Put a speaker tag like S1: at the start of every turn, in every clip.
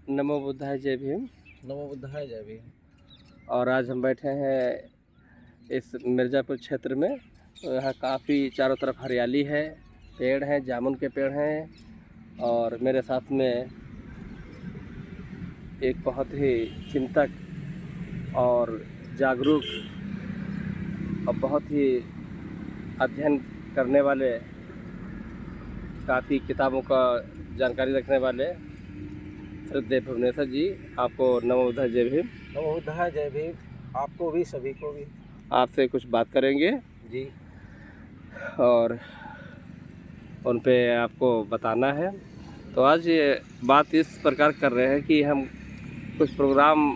S1: नमो बुद्धाय जय भीम।
S2: नमो बुद्धाय जय भीम।
S1: और आज हम बैठे हैं इस मिर्ज़ापुर क्षेत्र में। तो यहाँ काफ़ी चारों तरफ हरियाली है, पेड़ हैं, जामुन के पेड़ हैं। और मेरे साथ में एक बहुत ही चिंतक और जागरूक और बहुत ही अध्ययन करने वाले, काफ़ी किताबों का जानकारी रखने वाले श्रद्धेय भुवनेश्वर जी, आपको नमो बुद्धाय जय भीम।
S2: नमो बुद्धाय जय भीम। आपको भी, सभी को भी।
S1: आपसे कुछ बात करेंगे
S2: जी।
S1: और उन पे आपको बताना है। तो आज ये बात इस प्रकार कर रहे हैं कि हम कुछ प्रोग्राम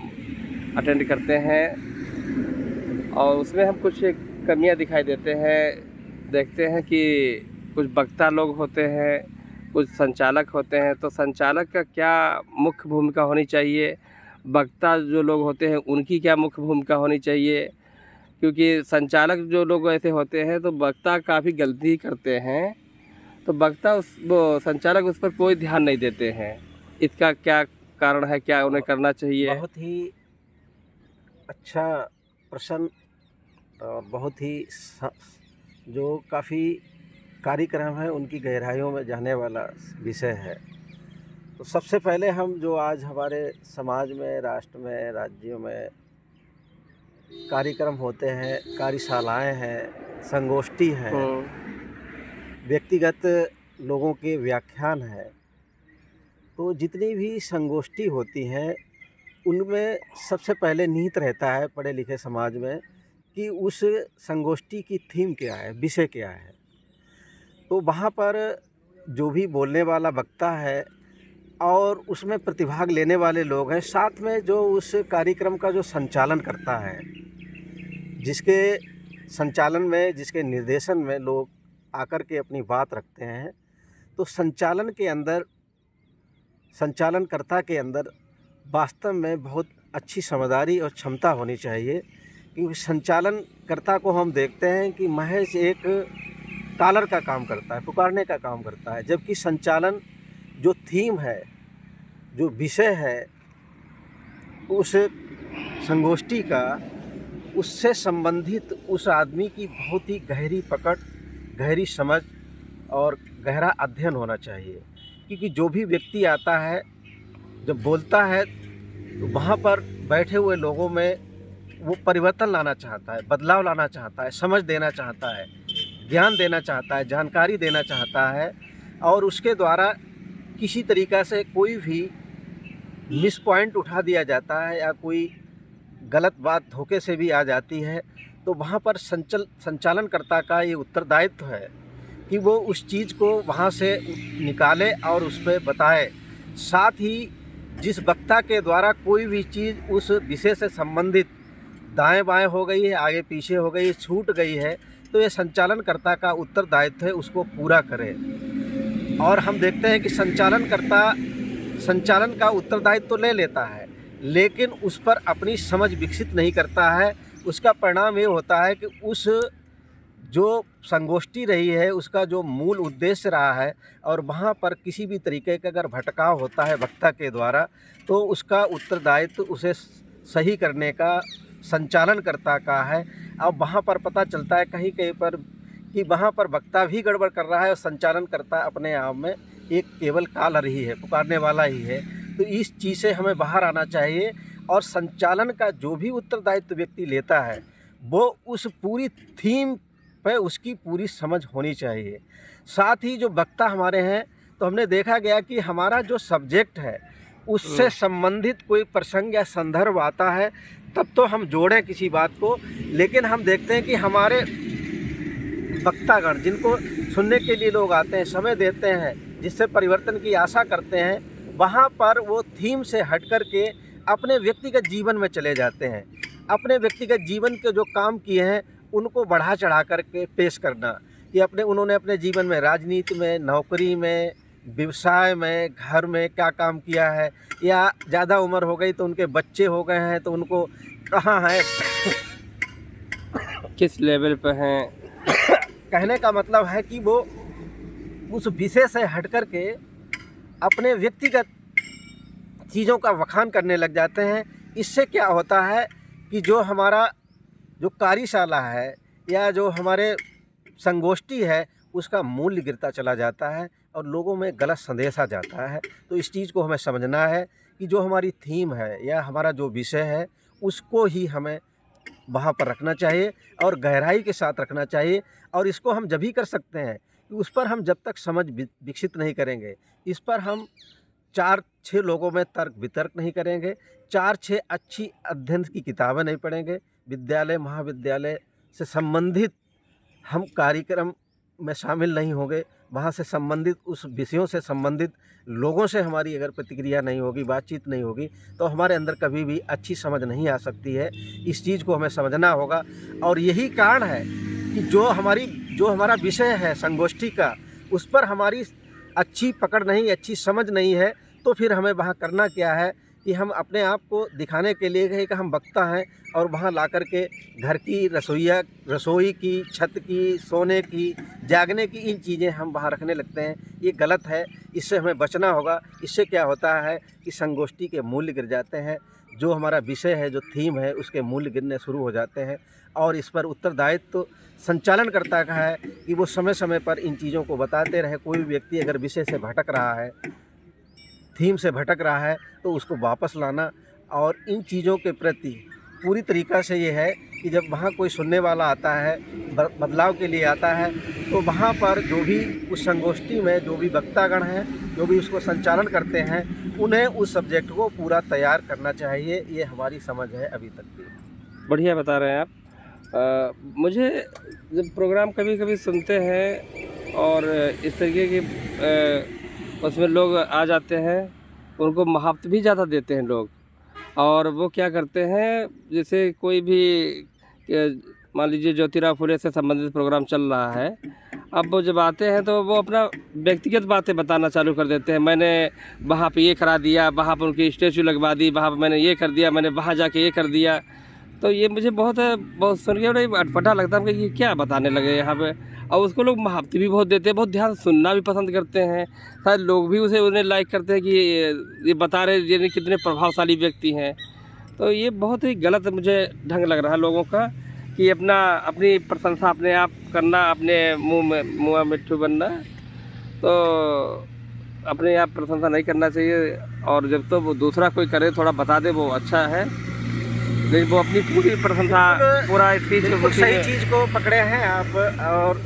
S1: अटेंड करते हैं और उसमें हम कुछ कमियां दिखाई देते हैं। देखते हैं कि कुछ वक्ता लोग होते हैं, कुछ संचालक होते हैं। तो संचालक का क्या मुख्य भूमिका होनी चाहिए, वक्ता जो लोग होते हैं उनकी क्या मुख्य भूमिका होनी चाहिए। क्योंकि संचालक जो लोग ऐसे होते हैं तो वक्ता काफ़ी गलती करते हैं, तो वक्ता वो संचालक उस पर कोई ध्यान नहीं देते हैं। इसका क्या कारण है, क्या उन्हें करना चाहिए?
S2: बहुत ही अच्छा प्रश्न और बहुत ही जो काफ़ी कार्यक्रम है उनकी गहराइयों में जाने वाला विषय है। तो सबसे पहले हम जो आज हमारे समाज में, राष्ट्र में, राज्यों में कार्यक्रम होते हैं, कार्यशालाएं हैं, संगोष्ठी हैं, व्यक्तिगत लोगों के व्याख्यान हैं, तो जितनी भी संगोष्ठी होती हैं उनमें सबसे पहले निहित रहता है पढ़े लिखे समाज में कि उस संगोष्ठी की थीम क्या है, विषय क्या है। तो वहाँ पर जो भी बोलने वाला वक्ता है और उसमें प्रतिभाग लेने वाले लोग हैं, साथ में जो उस कार्यक्रम का जो संचालन करता है, जिसके संचालन में, जिसके निर्देशन में लोग आकर के अपनी बात रखते हैं, तो संचालन के अंदर, संचालनकर्ता के अंदर वास्तव में बहुत अच्छी समझदारी और क्षमता होनी चाहिए। क्योंकि संचालनकर्ता को हम देखते हैं कि महज एक टालर का काम करता है, पुकारने का काम करता है, जबकि संचालन जो थीम है, जो विषय है उस संगोष्ठी का, उससे संबंधित उस आदमी की बहुत ही गहरी पकड़, गहरी समझ और गहरा अध्ययन होना चाहिए। क्योंकि जो भी व्यक्ति आता है, जब बोलता है, तो वहाँ पर बैठे हुए लोगों में वो परिवर्तन लाना चाहता है, बदलाव लाना चाहता है, समझ देना चाहता है, ज्ञान देना चाहता है, जानकारी देना चाहता है। और उसके द्वारा किसी तरीक़ा से कोई भी मिस पॉइंट उठा दिया जाता है या कोई गलत बात धोखे से भी आ जाती है, तो वहाँ पर संचालनकर्ता का ये उत्तरदायित्व है कि वो उस चीज़ को वहाँ से निकाले और उस पर बताए। साथ ही जिस वक्ता के द्वारा कोई भी चीज़ उस विषय से संबंधित दाएं बाएं हो गई है, आगे पीछे हो गई, छूट गई है, तो ये संचालनकर्ता का उत्तरदायित्व है उसको पूरा करे। और हम देखते हैं कि संचालनकर्ता संचालन का उत्तरदायित्व तो ले लेता है, लेकिन उस पर अपनी समझ विकसित नहीं करता है। उसका परिणाम ये होता है कि उस जो संगोष्ठी रही है, उसका जो मूल उद्देश्य रहा है, और वहाँ पर किसी भी तरीके का अगर भटकाव होता है वक्ता के द्वारा, तो उसका उत्तरदायित्व उसे सही करने का संचालनकर्ता का है। अब वहाँ पर पता चलता है कहीं कहीं पर कि वहाँ पर वक्ता भी गड़बड़ कर रहा है और संचालनकर्ता अपने आप में एक केवल कालर ही है, पुकारने वाला ही है। तो इस चीज़ से हमें बाहर आना चाहिए और संचालन का जो भी उत्तरदायित्व व्यक्ति लेता है, वो उस पूरी थीम पे उसकी पूरी समझ होनी चाहिए। साथ ही जो वक्ता हमारे हैं, तो हमने देखा गया कि हमारा जो सब्जेक्ट है उससे संबंधित कोई प्रसंग या संदर्भ आता है तब तो हम जोड़ें किसी बात को। लेकिन हम देखते हैं कि हमारे वक्तागण, जिनको सुनने के लिए लोग आते हैं, समय देते हैं, जिससे परिवर्तन की आशा करते हैं, वहाँ पर वो थीम से हट कर के अपने व्यक्तिगत जीवन में चले जाते हैं। अपने व्यक्तिगत जीवन के जो काम किए हैं उनको बढ़ा चढ़ा कर के पेश करना कि उन्होंने अपने जीवन में, राजनीति में, नौकरी में, व्यवसाय में, घर में क्या काम किया है, या ज़्यादा उम्र हो गई तो उनके बच्चे हो गए हैं तो उनको कहाँ है,
S1: किस लेवल पे हैं।
S2: कहने का मतलब है कि वो उस विषय से हट कर के अपने व्यक्तिगत चीज़ों का वखान करने लग जाते हैं। इससे क्या होता है कि जो हमारा जो कार्यशाला है या जो हमारे संगोष्ठी है उसका मूल्य गिरता चला जाता है और लोगों में गलत संदेश आ जाता है। तो इस चीज़ को हमें समझना है कि जो हमारी थीम है या हमारा जो विषय है उसको ही हमें वहाँ पर रखना चाहिए और गहराई के साथ रखना चाहिए। और इसको हम जब ही कर सकते हैं कि उस पर हम जब तक समझ विकसित नहीं करेंगे, इस पर हम 4-6 लोगों में तर्क वितर्क नहीं करेंगे, 4-6 अच्छी अध्ययन की किताबें नहीं पढ़ेंगे, विद्यालय महाविद्यालय से संबंधित हम कार्यक्रम में शामिल नहीं होंगे, वहाँ से संबंधित उस विषयों से संबंधित लोगों से हमारी अगर प्रतिक्रिया नहीं होगी, बातचीत नहीं होगी, तो हमारे अंदर कभी भी अच्छी समझ नहीं आ सकती है। इस चीज़ को हमें समझना होगा। और यही कारण है कि जो हमारा विषय है संगोष्ठी का, उस पर हमारी अच्छी पकड़ नहीं, अच्छी समझ नहीं है, तो फिर हमें वहाँ करना क्या है कि हम अपने आप को दिखाने के लिए कहें कि हम वक्ता हैं और वहाँ ला कर के घर की रसोई की, छत की, सोने की, जागने की इन चीज़ें हम वहाँ रखने लगते हैं। ये गलत है, इससे हमें बचना होगा। इससे क्या होता है कि संगोष्ठी के मूल्य गिर जाते हैं, जो हमारा विषय है, जो थीम है, उसके मूल्य गिरने शुरू हो जाते हैं। और इस पर उत्तरदायित्व तो संचालनकर्ता का है कि वो समय समय पर इन चीज़ों को बताते रहे। कोई भी व्यक्ति अगर विषय से भटक रहा है, थीम से भटक रहा है, तो उसको वापस लाना। और इन चीज़ों के प्रति पूरी तरीक़ा से ये है कि जब वहाँ कोई सुनने वाला आता है, बदलाव के लिए आता है, तो वहाँ पर जो भी उस संगोष्ठी में जो भी वक्तागण हैं, जो भी उसको संचालन करते हैं, उन्हें उस सब्जेक्ट को पूरा तैयार करना चाहिए। ये हमारी समझ है अभी तक की।
S1: बढ़िया बता रहे हैं आप। मुझे जब प्रोग्राम कभी-कभी सुनते हैं और इस तरीके के उसमें लोग आ जाते हैं, उनको महत्व भी ज़्यादा देते हैं लोग। और वो क्या करते हैं, जैसे कोई भी मान लीजिए ज्योतिराव फुले से संबंधित प्रोग्राम चल रहा है, अब वो जब आते हैं तो वो अपना व्यक्तिगत बातें बताना चालू कर देते हैं। मैंने वहाँ पे ये करा दिया, वहाँ पर उनकी स्टैचू लगवा दी, वहाँ पर मैंने ये कर दिया, मैंने वहाँ जाके ये कर दिया। तो ये मुझे बहुत सुन के बड़ा अटपटा लगता है कि ये क्या बताने लगे यहाँ पे। और उसको लोग महत्व भी बहुत देते हैं, बहुत ध्यान से सुनना भी पसंद करते हैं। शायद लोग भी उन्हें लाइक करते हैं कि ये बता रहे ये कितने प्रभावशाली व्यक्ति हैं। तो ये बहुत ही गलत मुझे ढंग लग रहा है लोगों का कि अपनी प्रशंसा अपने आप करना, अपने मुँह मिट्ठू बनना। तो अपने आप प्रशंसा नहीं करना चाहिए। और जब तो वो दूसरा कोई करे, थोड़ा बता दे, वो अच्छा है। लेकिन वो अपनी पूरी प्रशंसा पूरा स्पीच
S2: बिल्कुल सही चीज़ को पकड़े हैं आप। और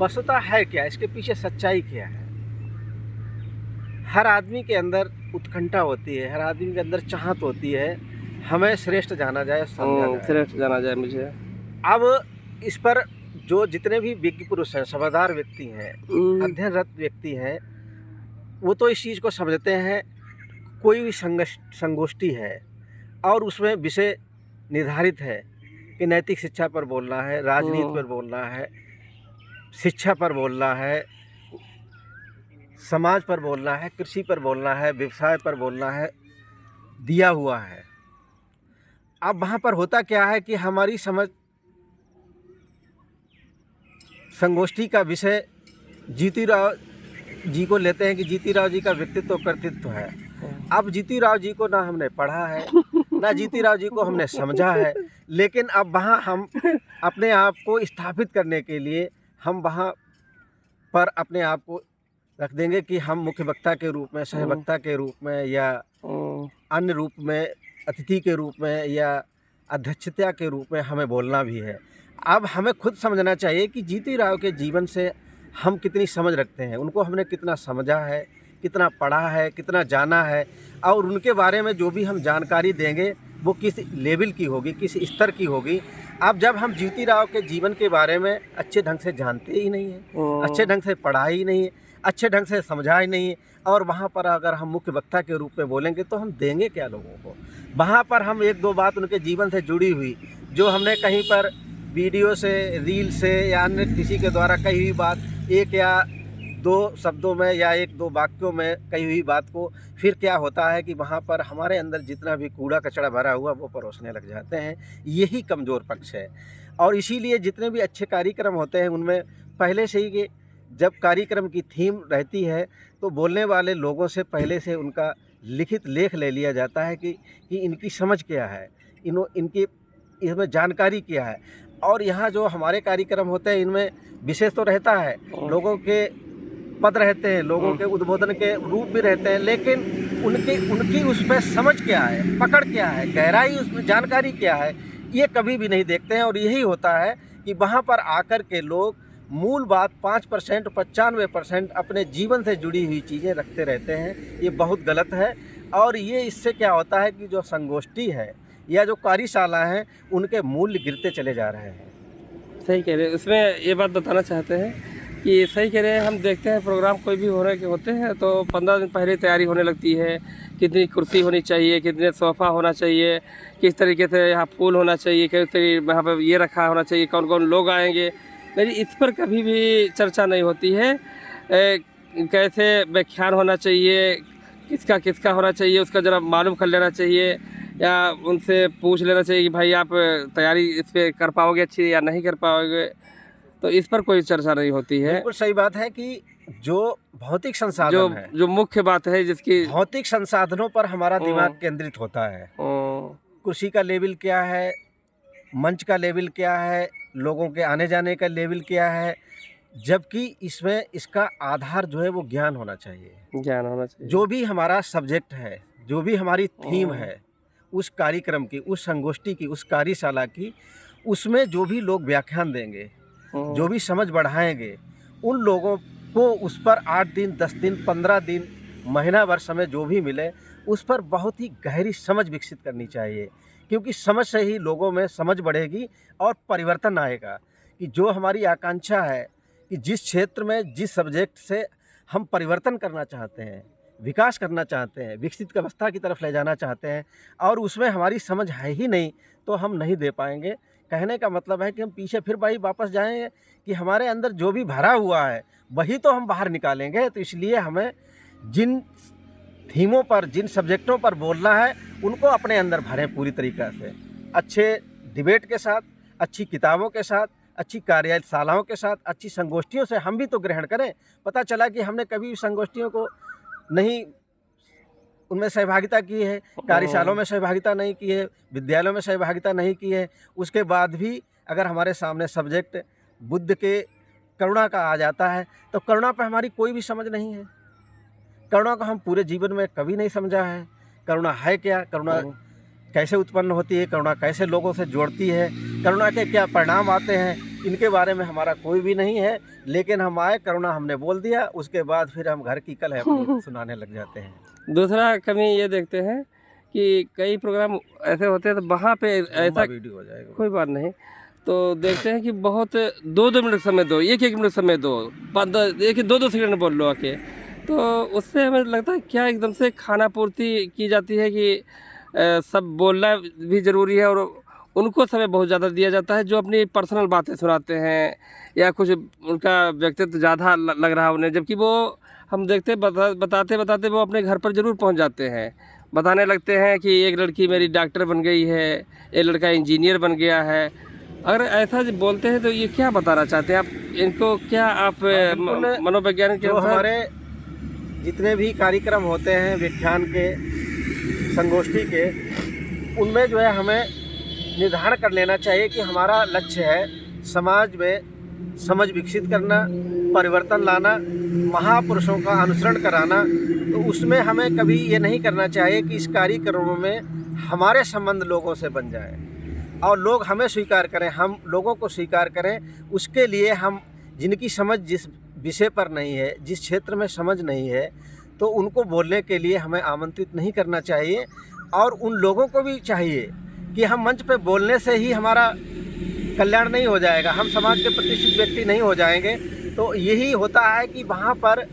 S2: वस्तुता है क्या, इसके पीछे सच्चाई क्या है? हर आदमी के अंदर उत्कंठा होती है, हर आदमी के अंदर चाहत होती है, हमें श्रेष्ठ जाना जाए, समझा जाए,
S1: श्रेष्ठ जाना जाए मुझे।
S2: अब इस पर जो जितने भी विज्ञ पुरुष हैं, समझदार व्यक्ति हैं, अध्ययनरत व्यक्ति हैं, वो तो इस चीज़ को समझते हैं। कोई भी संगोष्ठी है और उसमें विषय निर्धारित है कि नैतिक शिक्षा पर बोलना है, राजनीति पर बोलना है, शिक्षा पर बोलना है, समाज पर बोलना है, कृषि पर बोलना है, व्यवसाय पर बोलना है, दिया हुआ है। अब वहाँ पर होता क्या है कि हमारी समझ संगोष्ठी का विषय जीती राव जी को लेते हैं कि जीती राव जी का व्यक्तित्व कर्तृत्व है। अब जीती राव जी को ना हमने पढ़ा है, ना जीती राव जी को हमने समझा है, लेकिन अब वहाँ हम अपने आप को स्थापित करने के लिए हम वहाँ पर अपने आप को रख देंगे कि हम मुख्य वक्ता के रूप में, सह वक्ता के रूप में, या अन्य रूप में, अतिथि के रूप में, या अध्यक्षता के रूप में हमें बोलना भी है। अब हमें खुद समझना चाहिए कि जीती राव के जीवन से हम कितनी समझ रखते हैं, उनको हमने कितना समझा है, कितना पढ़ा है, कितना जाना है, और उनके बारे में जो भी हम जानकारी देंगे वो किस लेवल की होगी, किस स्तर की होगी। अब जब हम जीती राव के जीवन के बारे में अच्छे ढंग से जानते ही नहीं हैं, अच्छे ढंग से पढ़ा ही नहीं है, अच्छे ढंग से समझा ही नहीं है, और वहाँ पर अगर हम मुख्य वक्ता के रूप में बोलेंगे तो हम देंगे क्या लोगों को? वहाँ पर हम एक दो बात उनके जीवन से जुड़ी हुई, जो हमने कहीं पर वीडियो से, रील से या अन्य किसी के द्वारा कही हुई बात, एक या दो शब्दों में या एक दो वाक्यों में कही हुई बात को, फिर क्या होता है कि वहाँ पर हमारे अंदर जितना भी कूड़ा कचरा भरा हुआ वो परोसने लग जाते हैं। यही कमज़ोर पक्ष है। और इसीलिए जितने भी अच्छे कार्यक्रम होते हैं उनमें पहले से ही जब कार्यक्रम की थीम रहती है तो बोलने वाले लोगों से पहले से उनका लिखित लेख ले लिया जाता है कि इनकी समझ क्या है, इनकी इसमें जानकारी क्या है। और यहाँ जो हमारे कार्यक्रम होते हैं इनमें विशेष तो रहता है, लोगों के पद रहते हैं, लोगों के उद्बोधन के रूप भी रहते हैं, लेकिन उनकी उस पर समझ क्या है, पकड़ क्या है, गहराई उसमें जानकारी क्या है, ये कभी भी नहीं देखते हैं। और यही होता है कि वहाँ पर आकर के लोग मूल बात 5% 95% अपने जीवन से जुड़ी हुई चीज़ें रखते रहते हैं। ये बहुत गलत है। और ये इससे क्या होता है कि जो संगोष्ठी है या जो कार्यशाला हैं उनके मूल्य गिरते चले जा रहे हैं।
S1: सही कह रहे हैं। उसमें ये बात बताना चाहते हैं कि सही कह रहे हैं, हम देखते हैं प्रोग्राम कोई भी हो रहे के होते हैं तो 15 दिन पहले तैयारी होने लगती है, कितनी कुर्सी होनी चाहिए, कितने सोफ़ा होना चाहिए, किस तरीके से यहाँ फूल होना चाहिए, किस तरीके यहाँ पर ये रखा होना चाहिए, कौन कौन लोग आएंगे, लेकिन इस पर कभी भी चर्चा नहीं होती है। कैसे व्याख्यान होना चाहिए, किसका किसका होना चाहिए, उसका ज़रा मालूम कर लेना चाहिए या उनसे पूछ लेना चाहिए कि भाई आप तैयारी इस पर कर पाओगे अच्छी या नहीं कर पाओगे, तो इस पर कोई चर्चा नहीं होती है।
S2: बिल्कुल सही बात है कि जो भौतिक संसाधन है,
S1: जो मुख्य बात है जिसकी
S2: भौतिक संसाधनों पर हमारा दिमाग केंद्रित होता है। कुर्सी का लेवल क्या है, मंच का लेवल क्या है, लोगों के आने जाने का लेवल क्या है, जबकि इसमें इसका आधार जो है वो ज्ञान होना चाहिए।
S1: ज्ञान होना चाहिए।
S2: जो भी हमारा सब्जेक्ट है, जो भी हमारी थीम है, उस कार्यक्रम की, उस संगोष्ठी की, उस कार्यशाला की, उसमें जो भी लोग व्याख्यान देंगे, जो भी समझ बढ़ाएंगे, उन लोगों को उस पर 8 दिन 10 दिन 15 दिन महीना भर समय जो भी मिले उस पर बहुत ही गहरी समझ विकसित करनी चाहिए। क्योंकि समझ से ही लोगों में समझ बढ़ेगी और परिवर्तन आएगा। कि जो हमारी आकांक्षा है कि जिस क्षेत्र में, जिस सब्जेक्ट से हम परिवर्तन करना चाहते हैं, विकास करना चाहते हैं, विकसित अवस्था की तरफ ले जाना चाहते हैं और उसमें हमारी समझ है ही नहीं, तो हम नहीं दे पाएंगे। कहने का मतलब है कि हम पीछे फिर भाई वापस जाएंगे कि हमारे अंदर जो भी भरा हुआ है वही तो हम बाहर निकालेंगे। तो इसलिए हमें जिन थीमों पर, जिन सब्जेक्टों पर बोलना है उनको अपने अंदर भरें पूरी तरीक़ा से, अच्छे डिबेट के साथ, अच्छी किताबों के साथ, अच्छी कार्यशालाओं के साथ, अच्छी संगोष्ठियों से हम भी तो ग्रहण करें। पता चला कि हमने कभी संगोष्ठियों को नहीं, उनमें सहभागिता की है, कार्यशालाओं में सहभागिता नहीं की है, विद्यालयों में सहभागिता नहीं की है, उसके बाद भी अगर हमारे सामने सब्जेक्ट बुद्ध के करुणा का आ जाता है तो करुणा पर हमारी कोई भी समझ नहीं है। करुणा को हम पूरे जीवन में कभी नहीं समझा है। करुणा है क्या, करुणा कैसे उत्पन्न होती है, करुणा कैसे लोगों से जोड़ती है, करुणा के क्या परिणाम आते हैं, इनके बारे में हमारा कोई भी नहीं है। लेकिन हम आए, करुणा हमने बोल दिया, उसके बाद फिर हम घर की कलह अपनी सुनाने लग जाते हैं।
S1: दूसरा कमी ये देखते हैं कि कई प्रोग्राम ऐसे होते हैं तो वहाँ पे ऐसा
S2: वीडियो हो जाएगा,
S1: कोई बात नहीं, तो देखते हैं कि बहुत 2-2 मिनट समय दो, 1-1 मिनट समय दो, 2-2 सेकंड बोल लो आके, तो उससे हमें लगता है क्या एकदम से खाना पूर्ति की जाती है कि सब बोलना भी ज़रूरी है और उनको समय बहुत ज़्यादा दिया जाता है, जो अपनी पर्सनल बातें सुनाते हैं या कुछ उनका व्यक्तित्व ज़्यादा लग रहा है उन्हें, जबकि वो हम देखते बताते बताते वो अपने घर पर ज़रूर पहुंच जाते हैं, बताने लगते हैं कि एक लड़की मेरी डॉक्टर बन गई है, एक लड़का इंजीनियर बन गया है। अगर ऐसा जब बोलते हैं तो ये क्या बताना चाहते हैं आप इनको, क्या आप मनोवैज्ञानिक के
S2: हमारे जितने भी कार्यक्रम होते हैं व्याख्यान के, संगोष्ठी के, उनमें जो है हमें निर्धारण कर लेना चाहिए कि हमारा लक्ष्य है समाज में समझ विकसित करना, परिवर्तन लाना, महापुरुषों का अनुसरण कराना। तो उसमें हमें कभी ये नहीं करना चाहिए कि इस कार्यक्रमों में हमारे संबंध लोगों से बन जाए और लोग हमें स्वीकार करें, हम लोगों को स्वीकार करें। उसके लिए हम जिनकी समझ जिस विषय पर नहीं है, जिस क्षेत्र में समझ नहीं है, तो उनको बोलने के लिए हमें आमंत्रित नहीं करना चाहिए। और उन लोगों को भी चाहिए कि हम मंच पे बोलने से ही हमारा कल्याण नहीं हो जाएगा, हम समाज के प्रतिष्ठित व्यक्ति नहीं हो जाएंगे। तो यही होता है कि वहाँ पर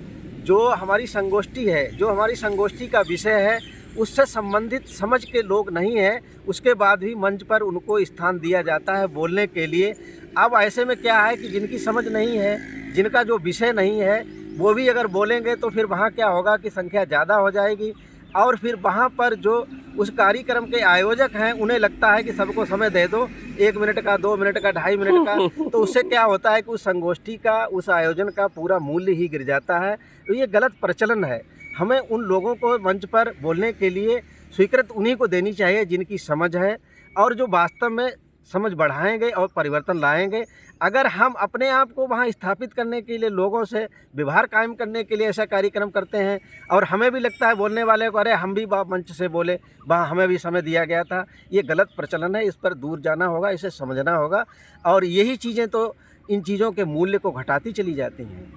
S2: जो हमारी संगोष्ठी है, जो हमारी संगोष्ठी का विषय है, उससे संबंधित समझ के लोग नहीं हैं, उसके बाद भी मंच पर उनको स्थान दिया जाता है बोलने के लिए। अब ऐसे में क्या है कि जिनकी समझ नहीं है, जिनका जो विषय नहीं है, वो भी अगर बोलेंगे तो फिर वहाँ क्या होगा कि संख्या ज़्यादा हो जाएगी और फिर वहाँ पर जो उस कार्यक्रम के आयोजक हैं उन्हें लगता है कि सबको समय दे दो, 1 मिनट का, 2 मिनट का, 2.5 मिनट का, तो उससे क्या होता है कि उस संगोष्ठी का, उस आयोजन का पूरा मूल्य ही गिर जाता है। तो ये गलत प्रचलन है। हमें उन लोगों को मंच पर बोलने के लिए स्वीकृति उन्हीं को देनी चाहिए जिनकी समझ है और जो वास्तव में समझ बढ़ाएंगे और परिवर्तन लाएंगे। अगर हम अपने आप को वहाँ स्थापित करने के लिए, लोगों से व्यवहार कायम करने के लिए ऐसा कार्यक्रम करते हैं और हमें भी लगता है बोलने वाले को, अरे हम भी मंच से बोले, वहाँ हमें भी समय दिया गया था, ये गलत प्रचलन है। इस पर दूर जाना होगा, इसे समझना होगा। और यही चीज़ें तो इन चीज़ों के मूल्य को घटाती चली जाती हैं।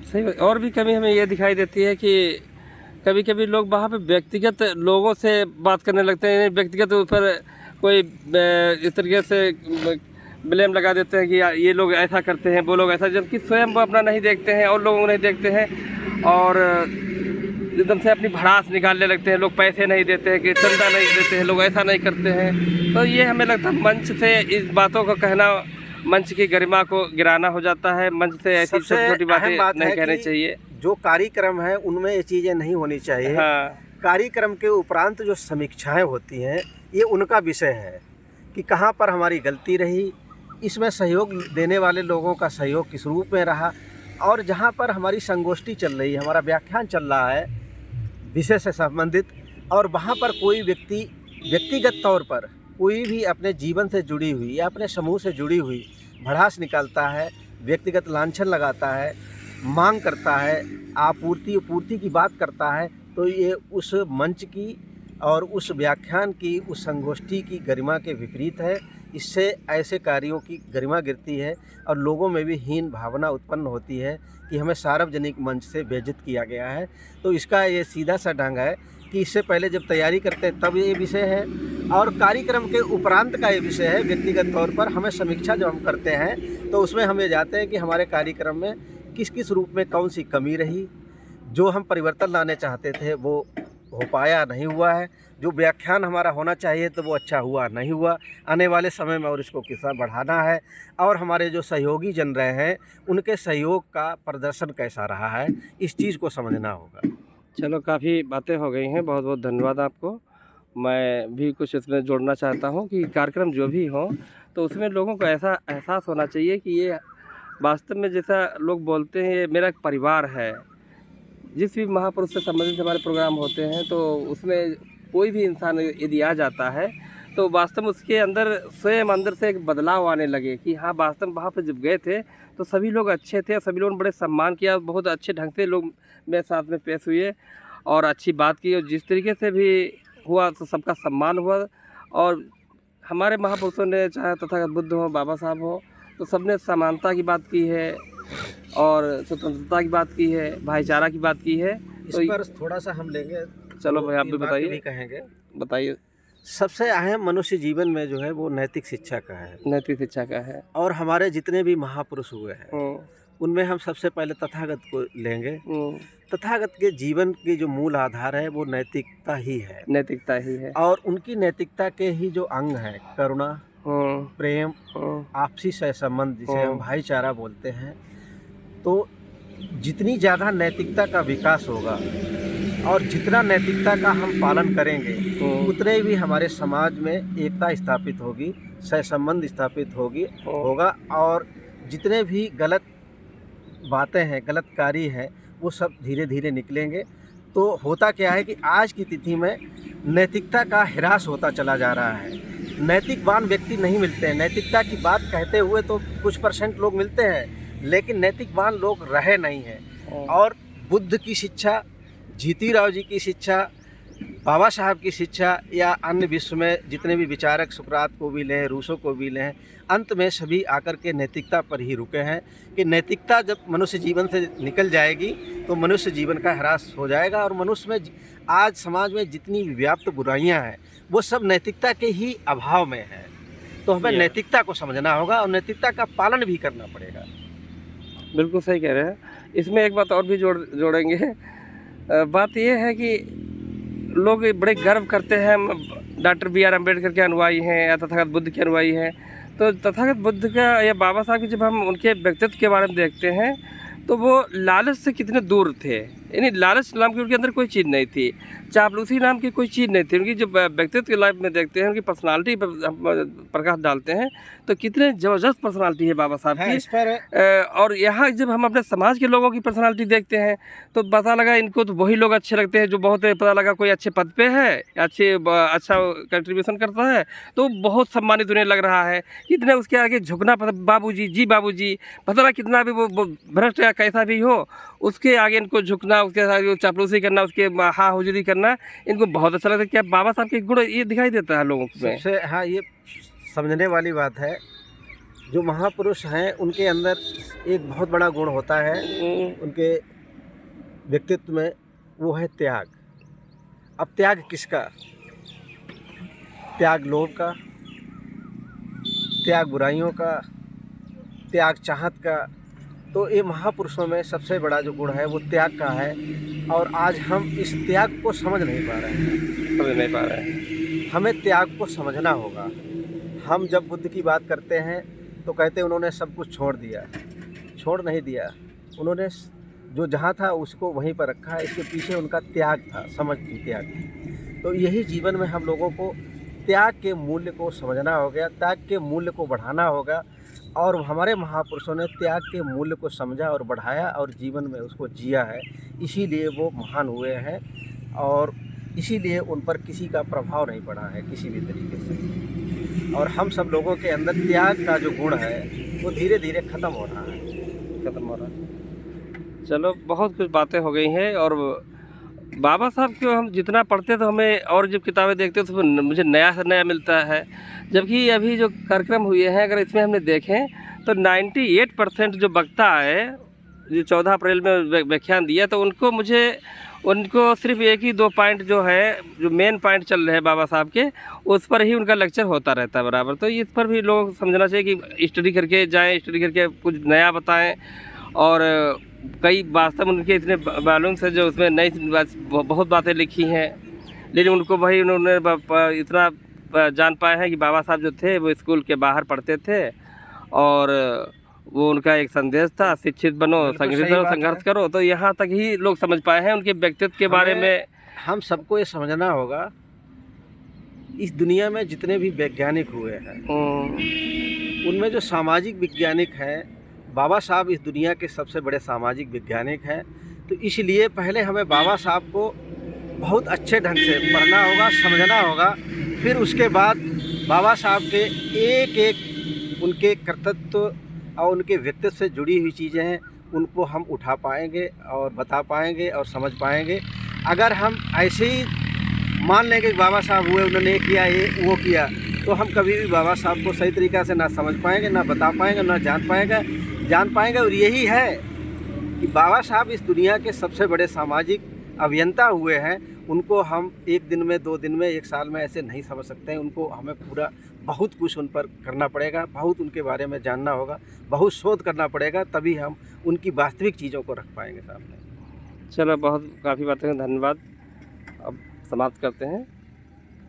S1: सही। और भी कमी हमें ये दिखाई देती है कि कभी कभी लोग वहाँ पे व्यक्तिगत लोगों से बात करने लगते हैं, व्यक्तिगत ऊपर कोई इस तरीके से ब्लेम लगा देते हैं कि ये लोग ऐसा करते हैं, वो लोग ऐसा, जबकि स्वयं वो अपना नहीं देखते हैं और लोगों को नहीं देखते हैं और एकदम से अपनी भड़ास निकालने लगते हैं। लोग पैसे नहीं देते हैं, कि चंदा नहीं देते हैं, लोग ऐसा नहीं करते हैं। तो ये हमें लगता है मंच से इस बातों को कहना मंच की गरिमा को गिराना हो जाता है। मंच से ऐसी छोटी छोटी बातें नहीं कहनी चाहिए।
S2: जो कार्यक्रम है उनमें ये चीज़ें नहीं होनी चाहिए।
S1: हाँ।
S2: कार्यक्रम के उपरांत जो समीक्षाएं होती हैं ये उनका विषय है कि कहाँ पर हमारी गलती रही, इसमें सहयोग देने वाले लोगों का सहयोग किस रूप में रहा, और जहाँ पर हमारी संगोष्ठी चल रही है, हमारा व्याख्यान चल रहा है विषय से संबंधित, और वहाँ पर कोई व्यक्ति व्यक्तिगत तौर पर कोई भी अपने जीवन से जुड़ी हुई या अपने समूह से जुड़ी हुई भड़ास निकालता है, व्यक्तिगत लांछन लगाता है, मांग करता है, पूर्ति की बात करता है, तो ये उस मंच की और उस व्याख्यान की, उस संगोष्ठी की गरिमा के विपरीत है। इससे ऐसे कार्यों की गरिमा गिरती है और लोगों में भी हीन भावना उत्पन्न होती है कि हमें सार्वजनिक मंच से बेइज्जत किया गया है। तो इसका ये सीधा सा ढंग है कि इससे पहले जब तैयारी करते हैं तब ये विषय है, और कार्यक्रम के उपरांत का ये विषय है। व्यक्तिगत तौर पर हमें समीक्षा जब हम करते हैं तो उसमें हम ये जाते हैं कि हमारे कार्यक्रम में किस किस रूप में कौन सी कमी रही, जो हम परिवर्तन लाने चाहते थे वो हो पाया नहीं हुआ है, जो व्याख्यान हमारा होना चाहिए तो वो अच्छा हुआ नहीं हुआ, आने वाले समय में और इसको कितना बढ़ाना है, और हमारे जो सहयोगी जन रहे हैं उनके सहयोग का प्रदर्शन कैसा रहा है, इस चीज़ को समझना होगा।
S1: चलो, काफ़ी बातें हो गई हैं, बहुत बहुत धन्यवाद आपको। मैं भी कुछ इसमें जोड़ना चाहता हूँ कि कार्यक्रम जो भी हो तो उसमें लोगों को ऐसा एहसास होना चाहिए कि ये वास्तव में, जैसा लोग बोलते हैं, ये मेरा एक परिवार है। जिस भी महापुरुष से संबंधित हमारे प्रोग्राम होते हैं तो उसमें कोई भी इंसान यदि आ जाता है तो वास्तव में उसके अंदर स्वयं अंदर से एक बदलाव आने लगे कि हाँ, वास्तव में वहाँ पर जब गए थे तो सभी लोग अच्छे थे, सभी लोगों ने बड़े सम्मान किया, बहुत अच्छे ढंग से लोग मेरे साथ में पेश हुए और अच्छी बात की, और जिस तरीके से भी हुआ तो सबका सम्मान हुआ। और हमारे महापुरुषों ने, चाहे तथागत बुद्ध हो, बाबा साहब हो, तो सबने समानता की बात की है और स्वतंत्रता की बात की है, भाईचारा की बात की है।
S2: इस पर थोड़ा सा हम लेंगे।
S1: चलो भाई, आप भी बताइए।
S2: भी कहेंगे,
S1: बताइए।
S2: सबसे अहम मनुष्य जीवन में जो है वो नैतिक शिक्षा का है।
S1: नैतिक शिक्षा का है।
S2: और हमारे जितने भी महापुरुष हुए हैं उनमें हम सबसे पहले तथागत को लेंगे। तथागत के जीवन की जो मूल आधार है वो नैतिकता ही है।
S1: नैतिकता ही है।
S2: और उनकी नैतिकता के ही जो अंग है, करुणा, प्रेम, आपसी सहसंबंध, जिसे हम भाईचारा बोलते हैं, तो जितनी ज़्यादा नैतिकता का विकास होगा और जितना नैतिकता का हम पालन करेंगे उतने भी हमारे समाज में एकता स्थापित होगी, सहसंबंध स्थापित होगा, और जितने भी गलत बातें हैं, गलत कार्य हैं, वो सब धीरे धीरे निकलेंगे। तो होता क्या है कि आज की तिथि में नैतिकता का ह्रास होता चला जा रहा है। नैतिकवान व्यक्ति नहीं मिलते हैं। नैतिकता की बात कहते हुए तो कुछ % लोग मिलते हैं, लेकिन नैतिकवान लोग रहे नहीं हैं। और बुद्ध की शिक्षा, जीती राव जी की शिक्षा, बाबा साहब की शिक्षा, या अन्य विश्व में जितने भी विचारक, सुकरात को भी लें, रूसो को भी लें, अंत में सभी आकर के नैतिकता पर ही रुके हैं कि नैतिकता जब मनुष्य जीवन से निकल जाएगी तो मनुष्य जीवन का ह्रास हो जाएगा। और मनुष्य में आज समाज में जितनी व्याप्त बुराइयां हैं वो सब नैतिकता के ही अभाव में है। तो हमें नैतिकता को समझना होगा और नैतिकता का पालन भी करना पड़ेगा।
S1: बिल्कुल सही कह रहे हैं। इसमें एक बात और भी जोड़ेंगे। बात यह है कि लोग बड़े गर्व करते हैं, डॉक्टर BR अम्बेडकर के अनुयायी हैं या तथागत बुद्ध के अनुयायी हैं। तो तथागत बुद्ध का या बाबा साहब की जब हम उनके व्यक्तित्व के बारे में देखते हैं तो वो लालच से कितने दूर थे। यानी लालच नाम की उनके अंदर कोई चीज़ नहीं थी, चापलूसी नाम की कोई चीज़ नहीं थी। उनकी जो व्यक्तित्व की लाइफ में देखते हैं, उनकी पर्सनालिटी पर हम प्रकाश डालते हैं तो कितने ज़बरदस्त पर्सनालिटी है बाबा साहब की।
S2: इस पर
S1: और यहाँ जब हम अपने समाज के लोगों की पर्सनालिटी देखते हैं तो पता लगा इनको तो वही लोग अच्छे लगते हैं जो बहुत, पता लगा कोई अच्छे पद पे है, अच्छा कंट्रीब्यूशन करता है तो बहुत सम्मानित उन्हें लग रहा है। कितने उसके आगे झुकना, बाबूजी जी बाबूजी, पता लगा कितना भी वो भ्रष्ट या कैसा भी हो, उसके आगे इनको झुकना, उसके आगे चापलूसी करना, उसके हाँ हुजूरी करना, इनको बहुत अच्छा लगता है। क्या बाबा साहब के गुण ये दिखाई देता है लोगों में?
S2: सबसे हाँ, ये समझने वाली बात है। जो महापुरुष हैं उनके अंदर एक बहुत बड़ा गुण होता है उनके व्यक्तित्व में, वो है त्याग। अब त्याग किसका? त्याग लोभ का, त्याग बुराइयों का, त्याग चाहत का। तो ये महापुरुषों में सबसे बड़ा जो गुण है वो त्याग का है। और आज हम इस त्याग को समझ नहीं पा रहे हैं। हमें त्याग को समझना होगा। हम जब बुद्ध की बात करते हैं तो कहते हैं उन्होंने सब कुछ छोड़ दिया। छोड़ नहीं दिया, उन्होंने जो जहाँ था उसको वहीं पर रखा। इसके पीछे उनका त्याग था, समझ की त्याग थी। तो यही जीवन में हम लोगों को त्याग के मूल्य को समझना होगा, त्याग के मूल्य को बढ़ाना होगा। और हमारे महापुरुषों ने त्याग के मूल्य को समझा और बढ़ाया और जीवन में उसको जिया है, इसीलिए वो महान हुए हैं। और इसीलिए उन पर किसी का प्रभाव नहीं पड़ा है किसी भी तरीके से। और हम सब लोगों के अंदर त्याग का जो गुण है वो धीरे धीरे ख़त्म हो रहा है।
S1: चलो, बहुत कुछ बातें हो गई हैं। और बाबा साहब को हम जितना पढ़ते तो हमें, और जब किताबें देखते तो मुझे नया से नया मिलता है। जबकि अभी जो कार्यक्रम हुए हैं, अगर इसमें हमने देखें तो 98% जो वक्ता आए, जो 14 अप्रैल में व्याख्यान दिया, तो उनको सिर्फ एक ही 2 पॉइंट जो है, जो मेन पॉइंट चल रहे हैं बाबा साहब के, उस पर ही उनका लेक्चर होता रहता है बराबर। तो इस पर भी लोग समझना चाहिए कि स्टडी करके जाएं, स्टडी करके कुछ नया बताएं। और कई वास्तव में उनके इतने वॉल्यूम्स हैं जो उसमें नई बहुत बातें लिखी हैं, लेकिन उनको वही उन्होंने इतना जान पाए हैं कि बाबा साहब जो थे वो स्कूल के बाहर पढ़ते थे और वो उनका एक संदेश था, शिक्षित बनो, संघर्ष करो। तो यहाँ तक ही लोग समझ पाए हैं उनके व्यक्तित्व के बारे में।
S2: हम सबको ये समझना होगा, इस दुनिया में जितने भी वैज्ञानिक हुए हैं उनमें जो सामाजिक वैज्ञानिक हैं, बाबा साहब इस दुनिया के सबसे बड़े सामाजिक वैज्ञानिक हैं। तो इसलिए पहले हमें बाबा साहब को बहुत अच्छे ढंग से पढ़ना होगा, समझना होगा। फिर उसके बाद बाबा साहब के एक एक उनके कर्तव्य और उनके व्यक्तित्व से जुड़ी हुई चीज़ें हैं, उनको हम उठा पाएंगे और बता पाएंगे और समझ पाएंगे। अगर हम ऐसे ही मान लेंगे कि बाबा साहब हुए, उन्होंने किया ये वो किया, तो हम कभी भी बाबा साहब को सही तरीक़ा से ना समझ पाएंगे, ना बता पाएंगे, ना जान पाएंगे। और यही है कि बाबा साहब इस दुनिया के सबसे बड़े सामाजिक अभियंता हुए हैं। उनको हम एक दिन में, 2 दिन में, 1 साल में ऐसे नहीं समझ सकते हैं। उनको हमें पूरा बहुत कुछ उन पर करना पड़ेगा, बहुत उनके बारे में जानना होगा, बहुत शोध करना पड़ेगा, तभी हम उनकी वास्तविक चीज़ों को रख पाएंगे सामने।
S1: चलो, काफ़ी बातें हैं, धन्यवाद। अब समाप्त करते हैं।